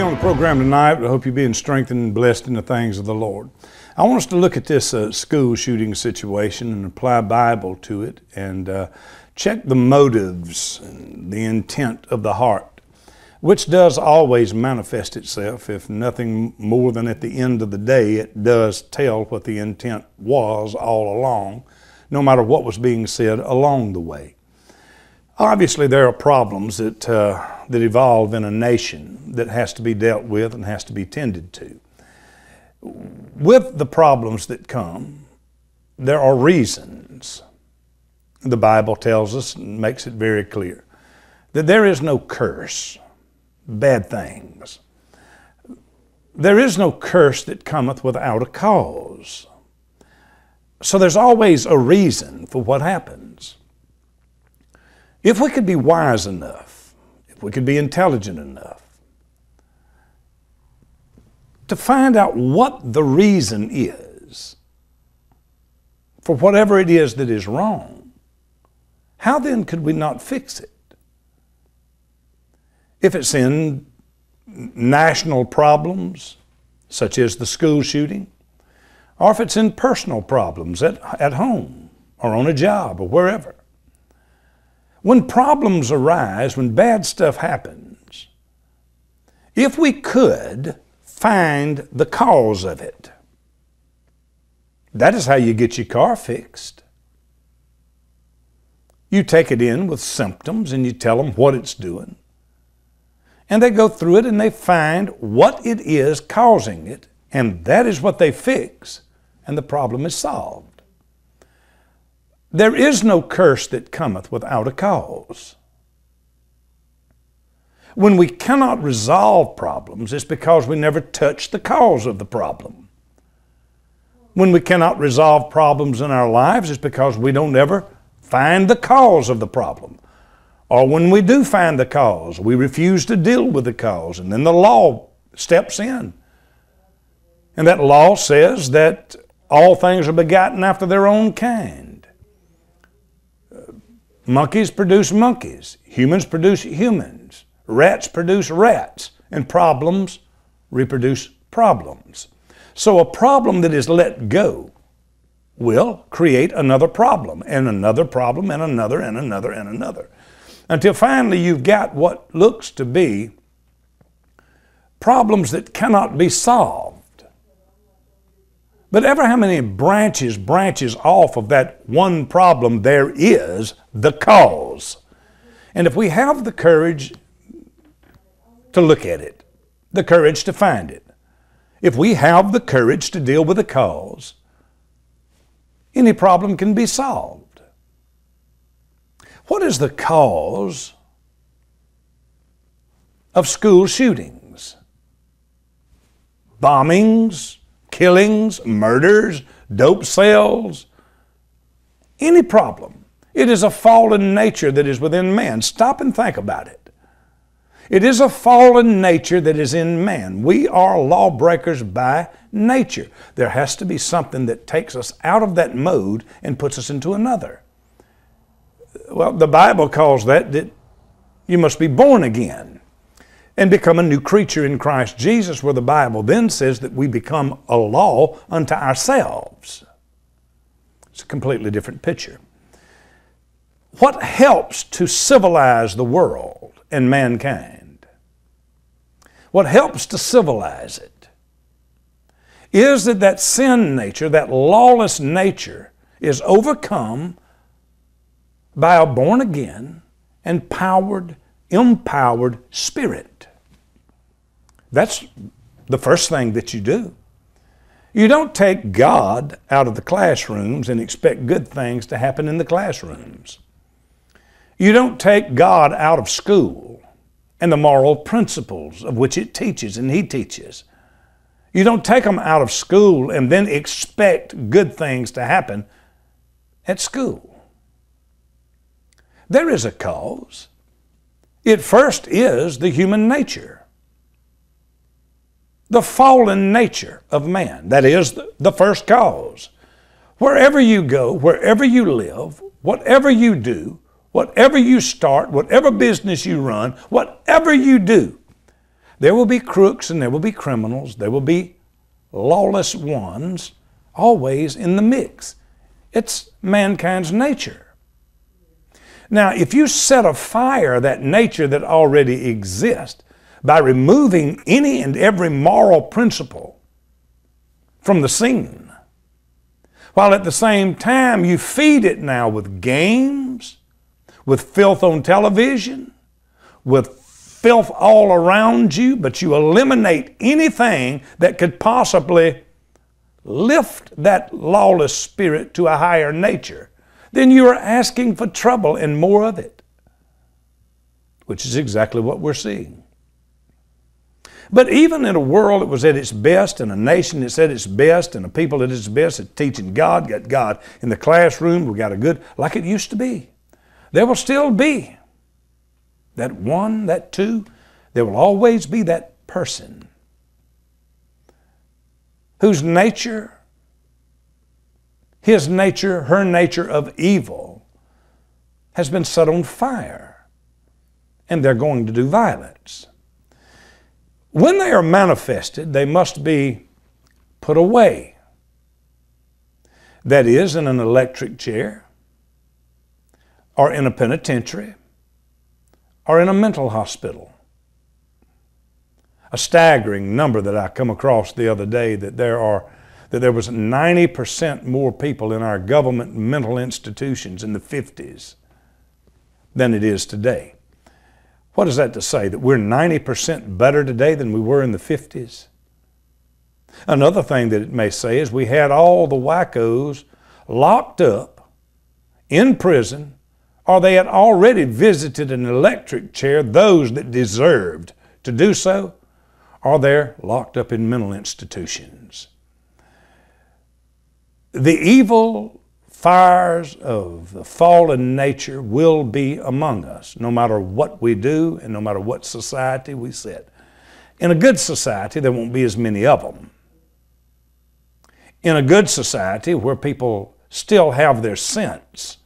on the program tonight. I hope you're being strengthened and blessed in the things of the Lord. I want us to look at this school shooting situation and apply Bible to it and check the motives and the intent of the heart, which does always manifest itself. If nothing more than at the end of the day, it does tell what the intent was all along, no matter what was being said along the way. Obviously, there are problems that evolve in a nation that has to be dealt with and has to be tended to. With the problems that come, there are reasons. The Bible tells us and makes it very clear that there is no curse, bad things. There is no curse that cometh without a cause. So there's always a reason for what happens. If we could be wise enough, if we could be intelligent enough to find out what the reason is for whatever it is that is wrong, how then could we not fix it? If it's in national problems, such as the school shooting, or if it's in personal problems at home or on a job or wherever. When problems arise, when bad stuff happens, if we could find the cause of it, that is how you get your car fixed. You take it in with symptoms and you tell them what it's doing. And they go through it and they find what it is causing it, and that is what they fix, and the problem is solved. There is no curse that cometh without a cause. When we cannot resolve problems, it's because we never touch the cause of the problem. When we cannot resolve problems in our lives, it's because we don't ever find the cause of the problem. Or when we do find the cause, we refuse to deal with the cause, and then the law steps in. And that law says that all things are begotten after their own kind. Monkeys produce monkeys. Humans produce humans. Rats produce rats. And problems reproduce problems. So a problem that is let go will create another problem, and another problem, and another, and another, and another. Until finally you've got what looks to be problems that cannot be solved. But ever how many branches off of that one problem there is the cause. And if we have the courage to look at it, the courage to find it, if we have the courage to deal with the cause, any problem can be solved. What is the cause of school shootings? Bombings, killings, murders, dope sales, any problem. It is a fallen nature that is within man. Stop and think about it. It is a fallen nature that is in man. We are lawbreakers by nature. There has to be something that takes us out of that mode and puts us into another. Well, the Bible calls that you must be born again and become a new creature in Christ Jesus, where the Bible then says that we become a law unto ourselves. It's a completely different picture. What helps to civilize the world and mankind? What helps to civilize it is that sin nature, that lawless nature, is overcome by a born-again, empowered spirit. That's the first thing that you do. You don't take God out of the classrooms and expect good things to happen in the classrooms. You don't take God out of school and the moral principles of which it teaches and He teaches. You don't take them out of school and then expect good things to happen at school. There is a cause. It first is the human nature. The fallen nature of man. That is the first cause. Wherever you go, wherever you live, whatever you do, whatever you start, whatever business you run, whatever you do, There will be crooks and there will be criminals. There will be lawless ones always in the mix. It's mankind's nature. Now, if you set afire that nature that already exists by removing any and every moral principle from the scene, while at the same time you feed it now with games, with filth on television, with filth all around you, but you eliminate anything that could possibly lift that lawless spirit to a higher nature, then you are asking for trouble and more of it, which is exactly what we're seeing. But even in a world that was at its best, and a nation that's at its best, and a people at its best at teaching God, got God in the classroom, we got a good, like it used to be, there will still be that one, that two, there will always be that person whose nature, his nature, her nature of evil has been set on fire, and they're going to do violence. When they are manifested, they must be put away. That is, in an electric chair, or in a penitentiary, or in a mental hospital. A staggering number that I come across the other day, that there was 90% more people in our government mental institutions in the 50s than it is today. What is that to say? That we're 90% better today than we were in the 50s? Another thing that it may say is we had all the wackos locked up in prison, or they had already visited an electric chair, those that deserved to do so, or they're locked up in mental institutions. The evil fires of the fallen nature will be among us, no matter what we do and no matter what society we set. In a good society, there won't be as many of them. In a good society where people still have their sense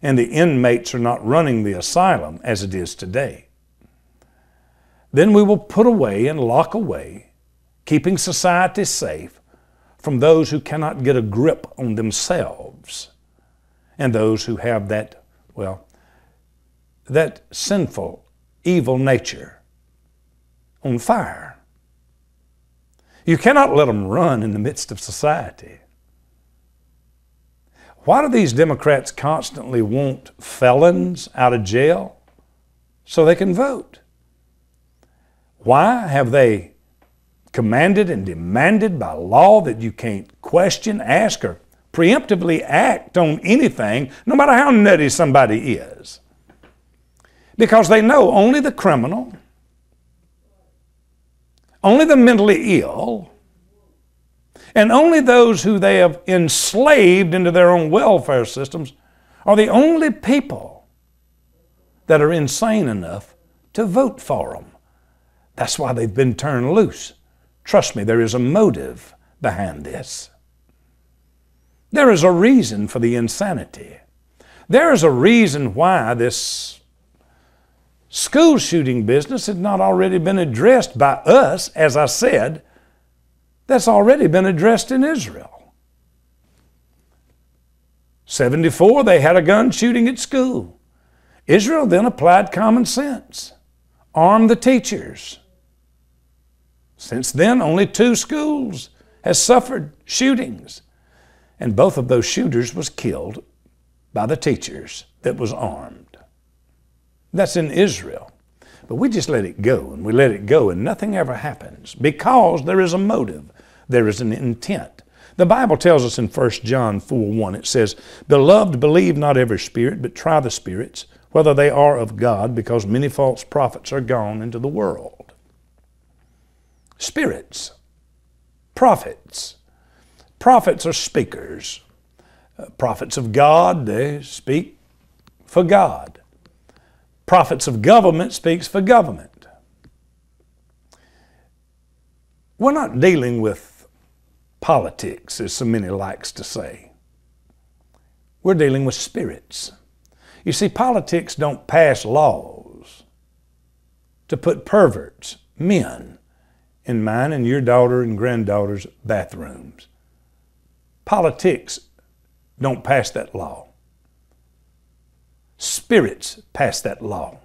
and the inmates are not running the asylum as it is today, then we will put away and lock away, keeping society safe from those who cannot get a grip on themselves and those who have that, well, that sinful, evil nature on fire. You cannot let them run in the midst of society. Why do these Democrats constantly want felons out of jail so they can vote? Why have they commanded and demanded by law that you can't question, ask, or preemptively act on anything, no matter how nutty somebody is? Because they know only the criminal, only the mentally ill, and only those who they have enslaved into their own welfare systems are the only people that are insane enough to vote for them. That's why they've been turned loose. Trust me, there is a motive behind this. There is a reason for the insanity. There is a reason why this school shooting business has not already been addressed by us, as I said, that's already been addressed in Israel. 74, they had a gun shooting at school. Israel then applied common sense, armed the teachers. Since then, only 2 schools has suffered shootings, and both of those shooters was killed by the teachers that was armed. That's in Israel. But we just let it go, and we let it go, and nothing ever happens because there is a motive. There is an intent. The Bible tells us in 1 John 4:1, it says, "Beloved, believe not every spirit, but try the spirits, whether they are of God, because many false prophets are gone into the world." Spirits, prophets. Prophets are speakers. Prophets of God, they speak for God. Prophets of government speaks for government. We're not dealing with politics, as so many likes to say. We're dealing with spirits. You see, politics don't pass laws to put perverts, men, in mine and your daughter and granddaughter's bathrooms. Politics don't pass that law. Spirits pass that law.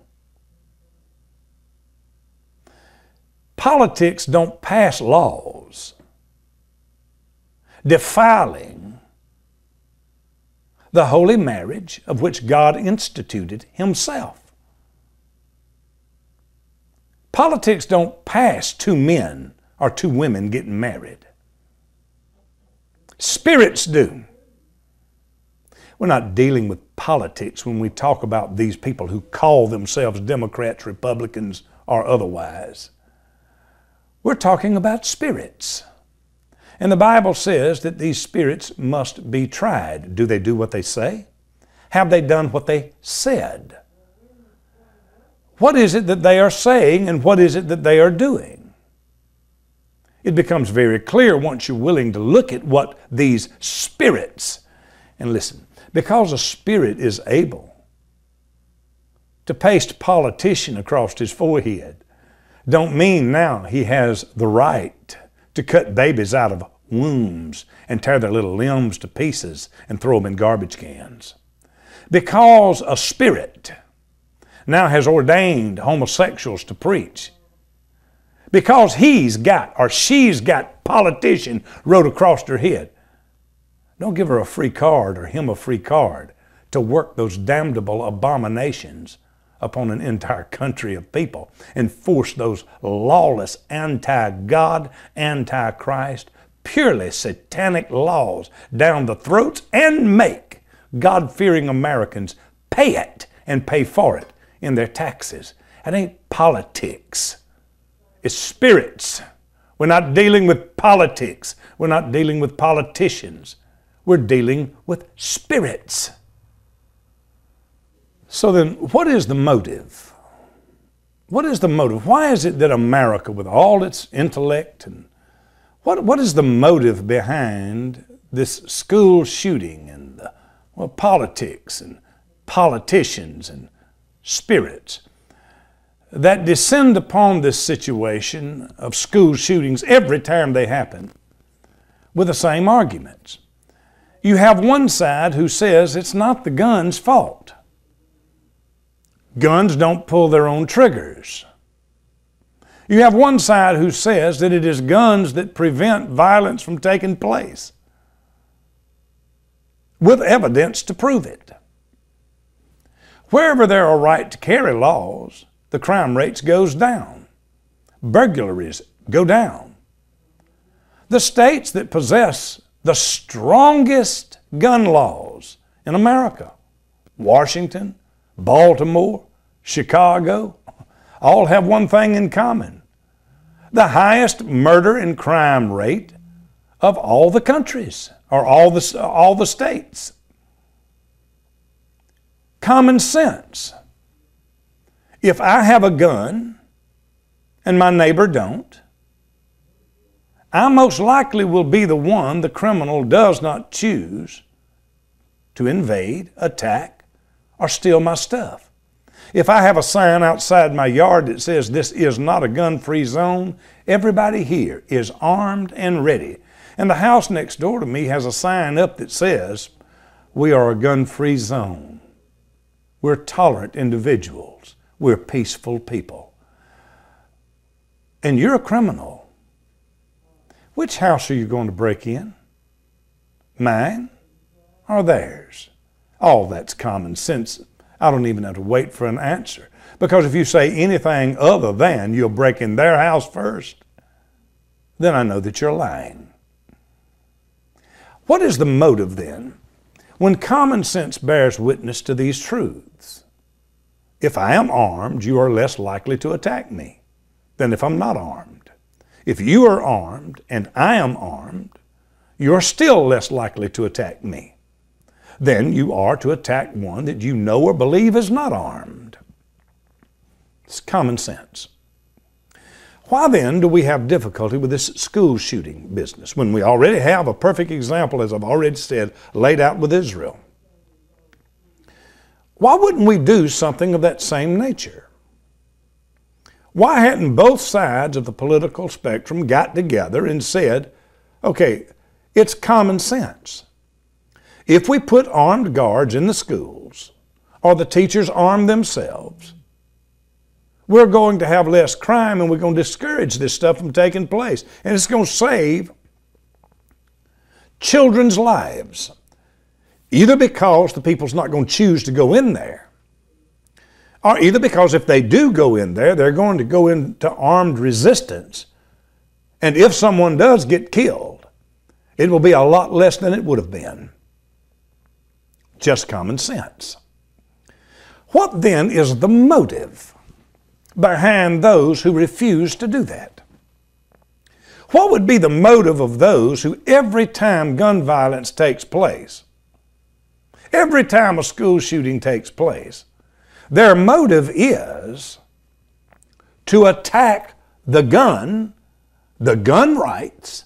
Politics don't pass laws defiling the holy marriage of which God instituted Himself. Politics don't pass two men or two women getting married. Spirits do. We're not dealing with politics when we talk about these people who call themselves Democrats, Republicans, or otherwise. We're talking about spirits. And the Bible says that these spirits must be tried. Do they do what they say? Have they done what they said? What is it that they are saying and what is it that they are doing? It becomes very clear once you're willing to look at what these spirits, and listen, because a spirit is able to paste a politician across his forehead, don't mean now he has the right to cut babies out of wombs and tear their little limbs to pieces and throw them in garbage cans. Because a spirit now has ordained homosexuals to preach, because he's got or she's got politician wrote across her head, don't give her a free card or him a free card to work those damnable abominations upon an entire country of people and force those lawless, anti-God, anti-Christ, purely satanic laws down the throats and make God-fearing Americans pay it and pay for it in their taxes. It ain't politics. It's spirits. We're not dealing with politics. We're not dealing with politicians. We're dealing with spirits. So then, what is the motive? What is the motive? Why is it that America, with all its intellect, and what is the motive behind this school shooting and politics and politicians and spirits that descend upon this situation of school shootings every time they happen with the same arguments? You have one side who says it's not the gun's fault. Guns don't pull their own triggers. You have one side who says that it is guns that prevent violence from taking place, with evidence to prove it. Wherever there are right to carry laws, the crime rates goes down. Burglaries go down. The states that possess the strongest gun laws in America, Washington, Baltimore, Chicago, all have one thing in common: the highest murder and crime rate of all the countries or all the states. Common sense. If I have a gun and my neighbor don't, I most likely will be the one the criminal does not choose to invade, attack, or steal my stuff. If I have a sign outside my yard that says this is not a gun-free zone, everybody here is armed and ready. And the house next door to me has a sign up that says, we are a gun-free zone. We're tolerant individuals. We're peaceful people. And you're a criminal. Which house are you going to break in? Mine or theirs? Oh, that's common sense. I don't even have to wait for an answer. Because if you say anything other than you'll break in their house first, then I know that you're lying. What is the motive then when common sense bears witness to these truths? If I am armed, you are less likely to attack me than if I'm not armed. If you are armed and I am armed, you're still less likely to attack me than you are to attack one that you know or believe is not armed. It's common sense. Why then do we have difficulty with this school shooting business when we already have a perfect example, as I've already said, laid out with Israel? Why wouldn't we do something of that same nature? Why hadn't both sides of the political spectrum got together and said, okay, it's common sense. If we put armed guards in the schools, or the teachers arm themselves, we're going to have less crime and we're going to discourage this stuff from taking place. And it's going to save children's lives. Either because the people's not going to choose to go in there, or either because if they do go in there, they're going to go into armed resistance. And if someone does get killed, it will be a lot less than it would have been. Just common sense. What then is the motive behind those who refuse to do that? What would be the motive of those who every time gun violence takes place, every time a school shooting takes place, their motive is to attack the gun rights,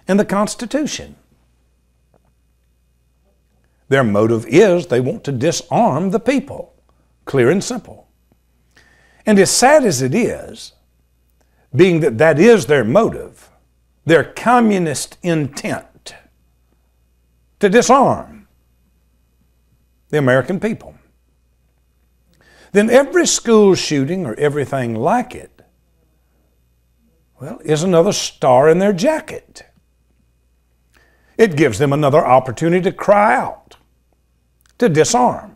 and the Constitution? Their motive is they want to disarm the people, clear and simple. And as sad as it is, being that that is their motive, their communist intent to disarm the American people, then every school shooting or everything like it, well, is another star in their jacket. It gives them another opportunity to cry out, to disarm.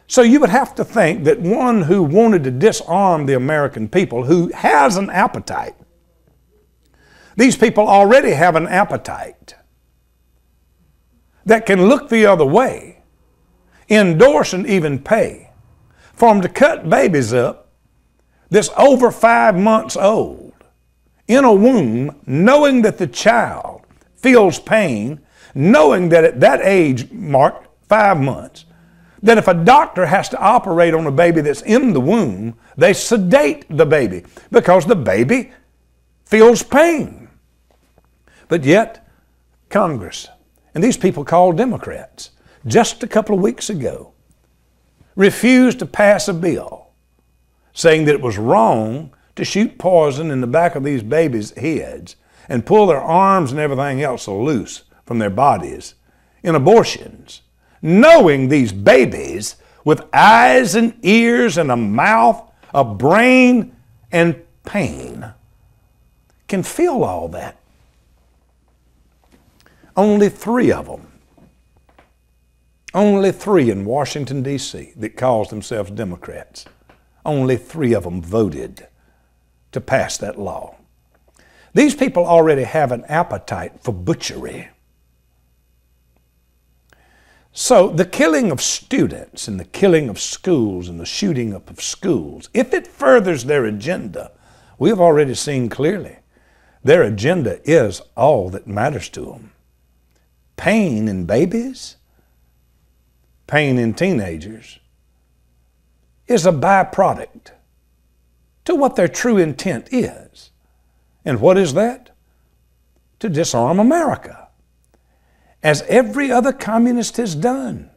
So you would have to think that one who wanted to disarm the American people, who has an appetite, these people already have an appetite that can look the other way, endorse and even pay for them to cut babies up that's over 5 months old in a womb, knowing that the child feels pain, knowing that at that age mark, 5 months, that if a doctor has to operate on a baby that's in the womb, they sedate the baby because the baby feels pain. But yet, Congress, and these people called Democrats, just a couple of weeks ago, refused to pass a bill saying that it was wrong to shoot poison in the back of these babies' heads and pull their arms and everything else loose from their bodies in abortions, knowing these babies with eyes and ears and a mouth, a brain and pain can feel all that. Only 3 of them. Only 3 in Washington, D.C. that calls themselves Democrats. Only 3 of them voted to pass that law. These people already have an appetite for butchery. So the killing of students and the killing of schools and the shooting up of schools, if it furthers their agenda, we have already seen clearly, their agenda is all that matters to them. Pain in babies, pain in teenagers, is a byproduct to what their true intent is. And what is that? To disarm America, as every other communist has done,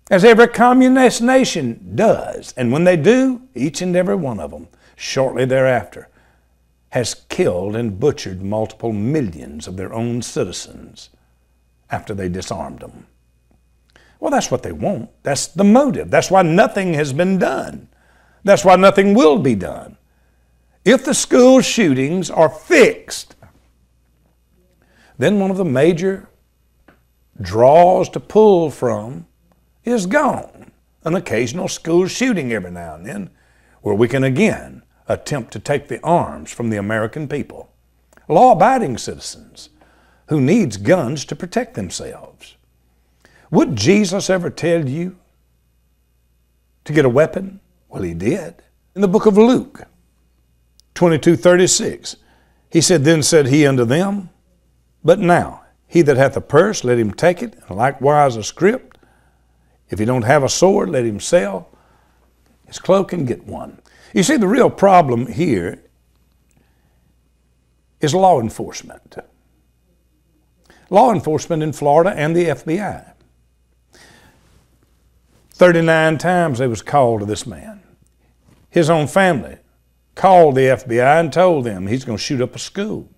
as every communist nation does. And when they do, each and every one of them, shortly thereafter, has killed and butchered multiple millions of their own citizens after they disarmed them. Well, that's what they want. That's the motive. That's why nothing has been done. That's why nothing will be done. If the school shootings are fixed, then one of the major draws to pull from is gone. An occasional school shooting every now and then, where we can again attempt to take the arms from the American people, law-abiding citizens who needs guns to protect themselves. Would Jesus ever tell you to get a weapon? Well, he did. In the book of Luke 22:36, he said, "Then said he unto them, But now, he that hath a purse, let him take it, and likewise a scrip. If he don't have a sword, let him sell his cloak and get one." You see, the real problem here is law enforcement. Law enforcement in Florida and the FBI. 39 times they was called to this man. his own family called the FBI and told them he's going to shoot up a school.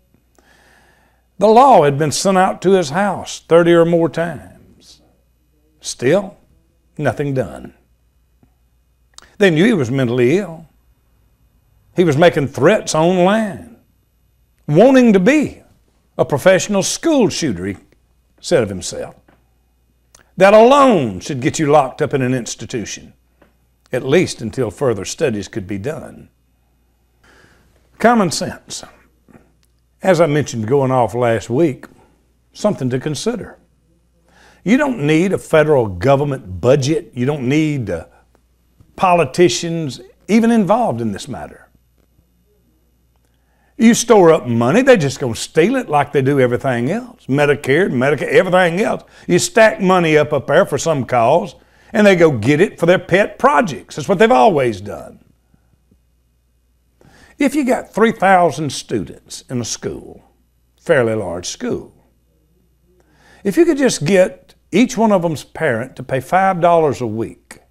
The law had been sent out to his house 30 or more times. Still, nothing done. They knew he was mentally ill. He was making threats online, wanting to be a professional school shooter, he said of himself. That alone should get you locked up in an institution, at least until further studies could be done. Common sense. As I mentioned going off last week, something to consider. You don't need a federal government budget. You don't need politicians even involved in this matter. You store up money, they're just going to steal it like they do everything else. Medicare, Medicaid, everything else. You stack money up there for some cause, and they go get it for their pet projects. That's what they've always done. If you got 3,000 students in a school, fairly large school, if you could just get each one of them's parent to pay $5 a week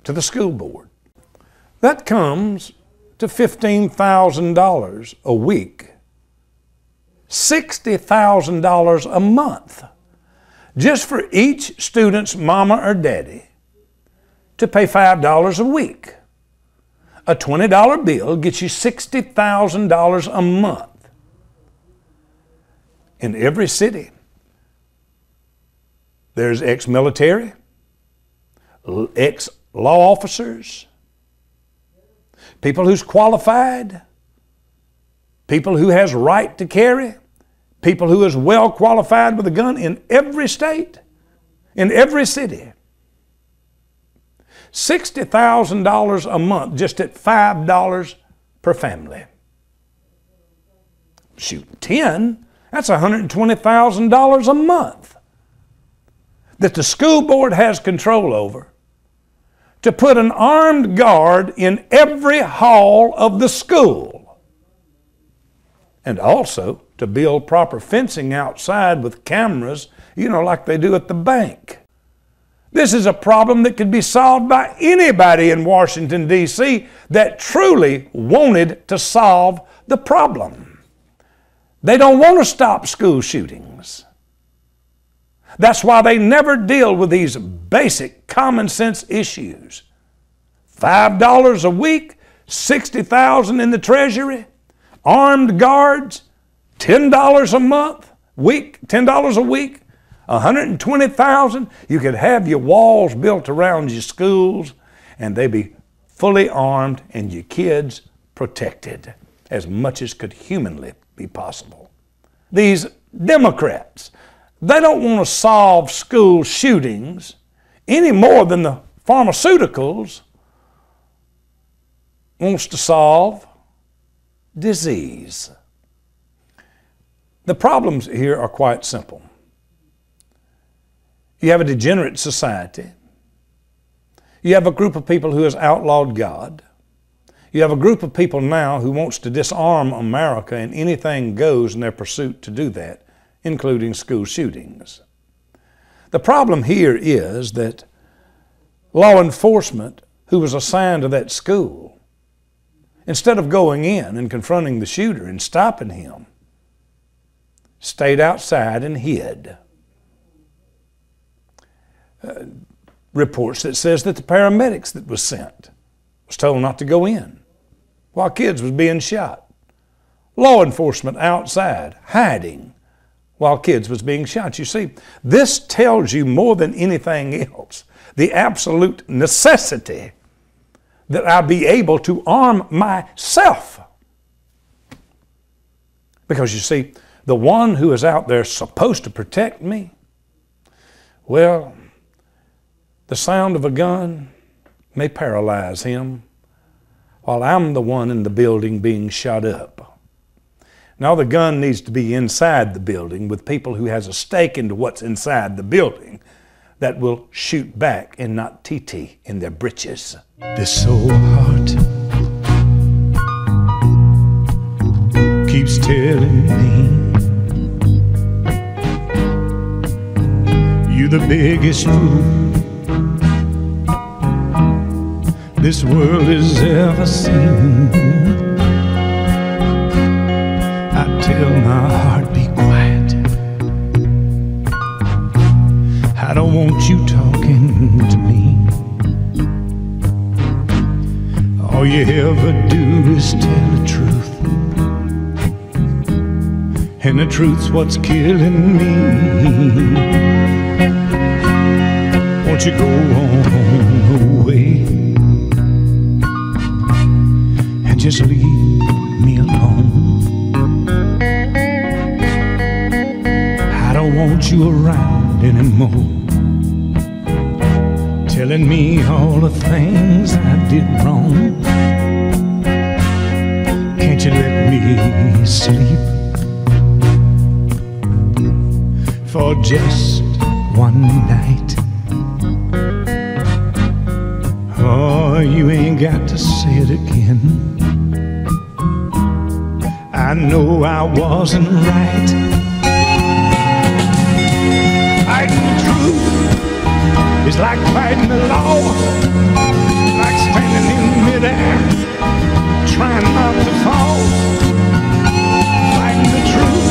to the school board, that comes to $15,000 a week, $60,000 a month, just for each student's mama or daddy to pay $5 a week. A $20 bill gets you $60,000 a month. In every city, there's ex-military, ex-law officers, people who's qualified, people who has right to carry, people who is well qualified with a gun in every state, in every city. $60,000 a month just at $5 per family. Shoot, 10, that's $120,000 a month that the school board has control over to put an armed guard in every hall of the school, and also to build proper fencing outside with cameras, like they do at the bank. This is a problem that could be solved by anybody in Washington, D.C. that truly wanted to solve the problem. They don't want to stop school shootings. That's why they never deal with these basic common sense issues. $5 a week, $60,000 in the Treasury, armed guards, $10 a month, $10 a week, $120,000. You could have your walls built around your schools and they'd be fully armed and your kids protected as much as could humanly be possible. These Democrats, they don't want to solve school shootings any more than the pharmaceuticals wants to solve disease. The problems here are quite simple. You have a degenerate society. You have a group of people who has outlawed God. You have a group of people now who wants to disarm America, and anything goes in their pursuit to do that, including school shootings. The problem here is that law enforcement who was assigned to that school, instead of going in and confronting the shooter and stopping him, stayed outside and hid. Reports that says that the paramedics that was sent was told not to go in while kids was being shot. Law enforcement outside hiding while kids was being shot. You see, this tells you more than anything else the absolute necessity that I be able to arm myself. Because you see, the one who is out there supposed to protect me, well, the sound of a gun may paralyze him while I'm the one in the building being shot up. Now the gun needs to be inside the building with people who has a stake into what's inside the building that will shoot back and not TT in their britches. This old heart keeps telling me you're the biggest fool this world has ever seen. I tell my heart, be quiet. I don't want you talking to me. All you ever do is tell the truth, and the truth's what's killing me. Won't you go on away and just leave me alone? I don't want you around anymore, telling me all the things I did wrong. Can't you let me sleep for just one night? Oh, you ain't got to say it again. I know I wasn't right. Fighting the truth is like fighting the law, like standing in midair, trying not to fall. Fighting the truth,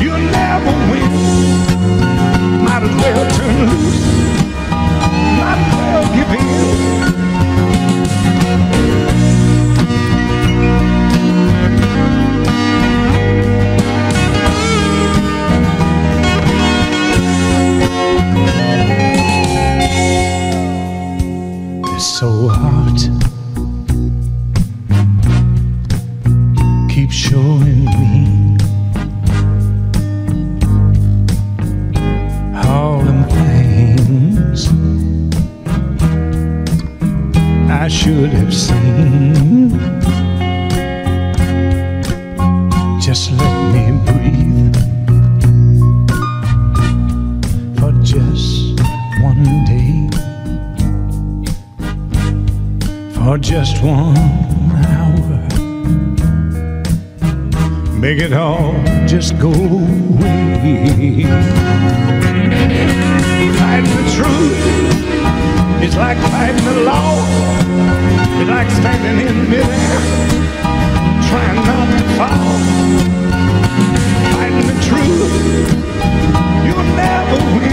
you'll never win. Might as well turn loose, might as well give in. So hard, keep showing me all them things I should have seen. Just let me breathe for just one day, for just 1 hour. Make it all just go away. Fighting the truth, it's like fighting the law. It's like standing in midair, trying not to fall. Fighting the truth, you'll never win.